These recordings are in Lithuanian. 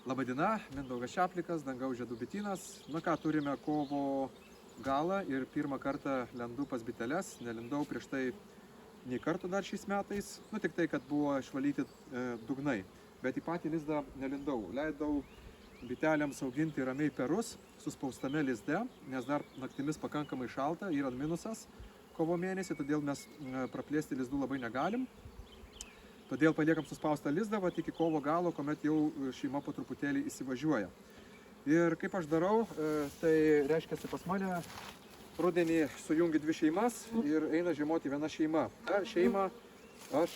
Labadiena, Mindaugas Šeplikas, Dangaus žiedų bitynas. Nu ką, turime kovo galą ir pirmą kartą lendu pas biteles. Nelindau prieš tai nei kartų dar šiais metais. Nu tik tai, kad buvo išvalyti dugnai. Bet į patį lizdą nelindau. Leidau bitelėms auginti ramiai perus, suspaustame lizde, nes dar naktimis pakankamai šalta, yra minusas kovo mėnesį, todėl mes praplėsti lizdų labai negalim. Todėl paliekam suspaustą lizdą iki kovo galo, kuomet jau šeima po truputėlį įsivažiuoja. Ir kaip aš darau, tai reiškia pas mane rudenį sujungi dvi šeimas ir eina žiemoti viena šeima. Ta šeima aš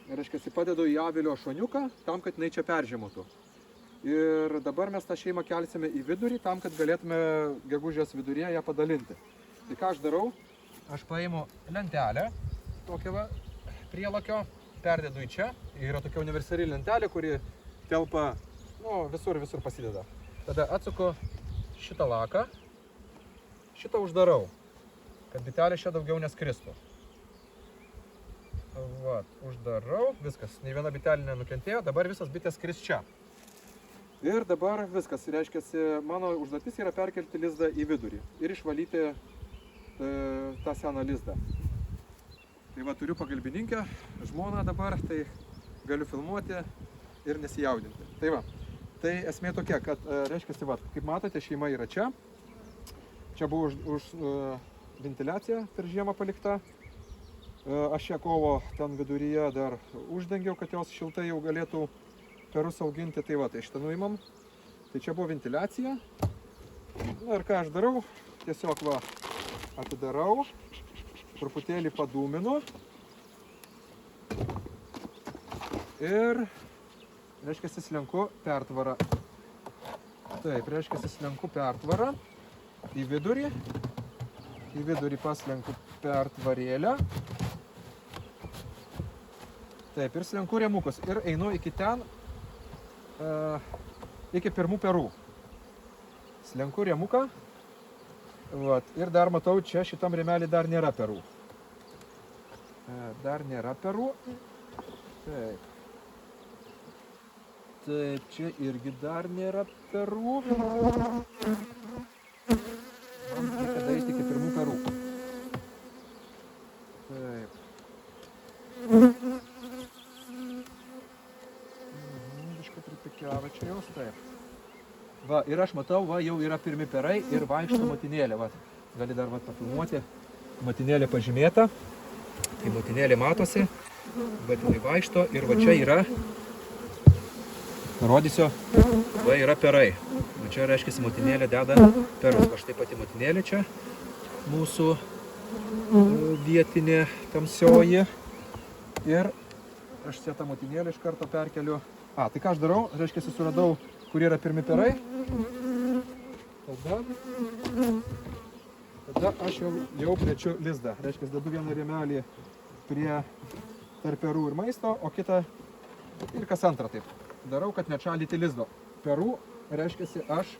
reiškia padedu į avilio šoniuką tam, kad jinai čia peržiemotų. Ir dabar mes tą šeimą kelsime į vidurį tam, kad galėtume gegužės viduryje ją padalinti. Tai ką aš darau? Aš paimu lentelę, tokią va, prielakio, perdedu į čia. Yra tokia universali lentelė, kuri telpa, nu, visur pasideda. Tada atsuku šitą laką, šitą uždarau, kad bitelė čia daugiau neskristų. Vat, uždarau, viskas, nei viena bitelė nenukentėjo, dabar visas bitės skris čia. Ir dabar viskas, reiškia, mano užduotis yra perkelti lizdą į vidurį ir išvalyti tą seną lizdą. Tai va, turiu pagalbininkę, žmoną dabar, tai galiu filmuoti ir nesijaudinti. Tai va, tai esmė tokia, kad, reiškia, va, kaip matote, šeima yra čia. Čia buvo už ventiliacija per žiemą palikta. Aš šią kovo ten viduryje dar uždengiau, kad jos šiltai jau galėtų perus auginti. Tai va, tai šitą nuimam. Tai čia buvo ventiliacija. Na ir ką aš darau? Tiesiog va, atidarau. Truputėlį padūminu ir, reiškia, slenku pertvarą. Taip, reiškia, slenku pertvarą į vidurį paslenku pertvarėlę. Taip, ir slenku rėmukus ir einu iki ten, iki pirmų perų. Slenku rėmuką. Vat, ir dar matau, čia šitam rėmelį dar nėra perų. Dar nėra perų. Taip. Taip, čia irgi dar nėra perų. Man reikia daryti iki pirmų perų. Taip. Biškai pripikiavo čia jos, taip. Va, ir aš matau, va, jau yra pirmi perai ir vaikšto motinėlė. Va, gali dar va, pafilmuoti. Motinėlė pažymėta. Tai motinėlė matosi. Va, jinai vaikšto ir va čia yra, parodysiu, va yra perai. Va čia reiškia, motinėlė deda perus. Va štai pati motinėlė čia. Mūsų vietinė tamsioji. Ir aš čia tą motinėlę iš karto perkeliu. Tai ką aš darau? Reiškia, suradau, kur yra pirmi perai. Tada aš jau plečiu lizdą. Reiškia, dedu vieną rėmelį prie tarp perų ir maisto, o kitą ir kas antrą taip. Darau, kad nečaldyti lizdo. Perų, reiškia, aš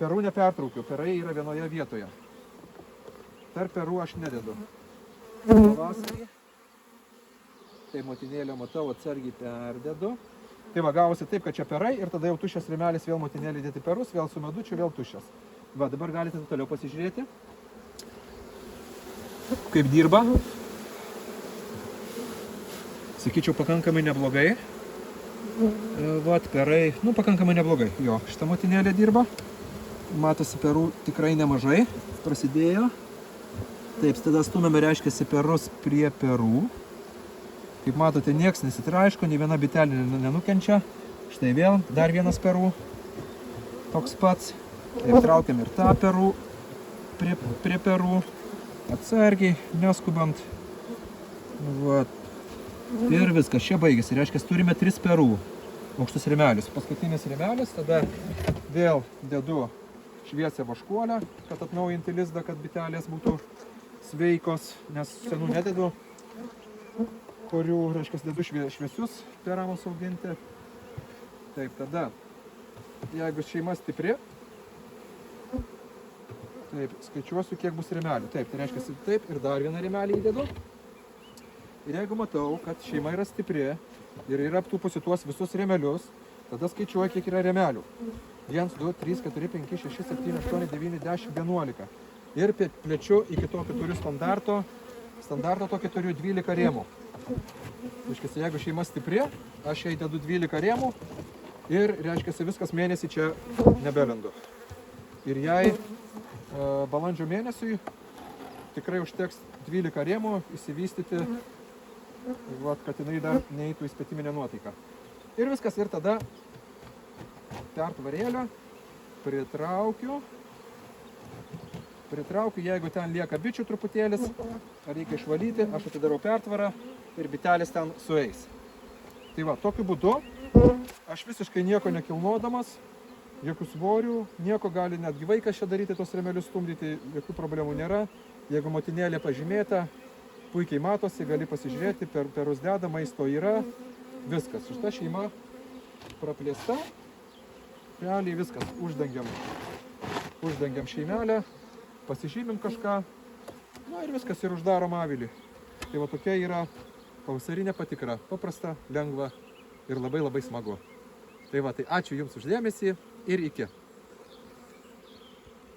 perų nepertraukiu. Perai yra vienoje vietoje. Tarp perų aš nededu. Pavasarį. Tai motinėlę matau, atsargiai perdedu. Tai va, gavosi taip, kad čia perai ir tada jau tuščias rėmelis, vėl motinėlį dėti perus, vėl su medučiu, vėl tuščias. Va, dabar galite toliau pasižiūrėti, kaip dirba. Sakyčiau, pakankamai neblogai. Va, perai, nu, pakankamai neblogai. Jo, šitą motinėlę dirba. Matosi, perų tikrai nemažai. Prasidėjo. Taip, tada stumėme, reiškia, perus prie perų. Kaip matote, nieks nesitraiško, nei viena bitelė nenukenčia. Štai vėl dar vienas perų. Toks pats. Taip, traukiam ir tą perų prie perų. Atsargiai, neskubant. Vat. Ir viskas, čia baigėsi. Reiškia, turime 3 perų. Aukštus rėmelius. Paskutinis rėmelis, tada vėl dedu šviesią vaškuolę, kad atnaujinti lizdą, kad bitelės būtų sveikos, nes senų nededu. Kurių, reiškia, dedu šviesius perams auginti. Taip, tada, jeigu šeima stipri, taip, skaičiuosiu, kiek bus rėmelių. Taip, tai reiškia, taip, ir dar vieną rėmelį įdedu. Ir jeigu matau, kad šeima yra stipri, ir yra aptūpusi tuos visus rėmelius, tada skaičiuoja, kiek yra rėmelių. 1, 2, 3, 4, 5, 6, 7, 8, 9, 10, 11. Ir plečiu iki tokio turiu standarto tokį turiu 12 rėmų. Reiškia, jeigu šeima stipri, aš jai dedu 12 rėmų ir, reiškia, viskas mėnesį čia nebelendu. Ir jai balandžio mėnesiui tikrai užteks 12 rėmų įsivystyti, kad jinai dar neįtų į spėtiminę nuotaiką. Ir viskas, ir tada pertvarėlę pritraukiu, jeigu ten lieka bičių truputėlis, ar reikia išvalyti, aš atidarau pertvarą ir bitelės ten sueis. Tai va, tokiu būdu aš visiškai nieko nekilnodamas, jokių svorių, nieko gali netgi vaikas čia daryti, tos rėmelius stumdyti, jokių problemų nėra. Jeigu motinėlė pažymėta, puikiai matosi, gali pasižiūrėti, perus deda, maisto yra, viskas. Šita šeima praplėsta, realiai viskas, uždengiam šeimelę, pasižymim kažką, na ir viskas, ir uždarom avilį. Tai va tokia yra pavasarinė patikra, paprasta, lengva ir labai labai smagu. Tai va, tai ačiū Jums už dėmesį ir iki.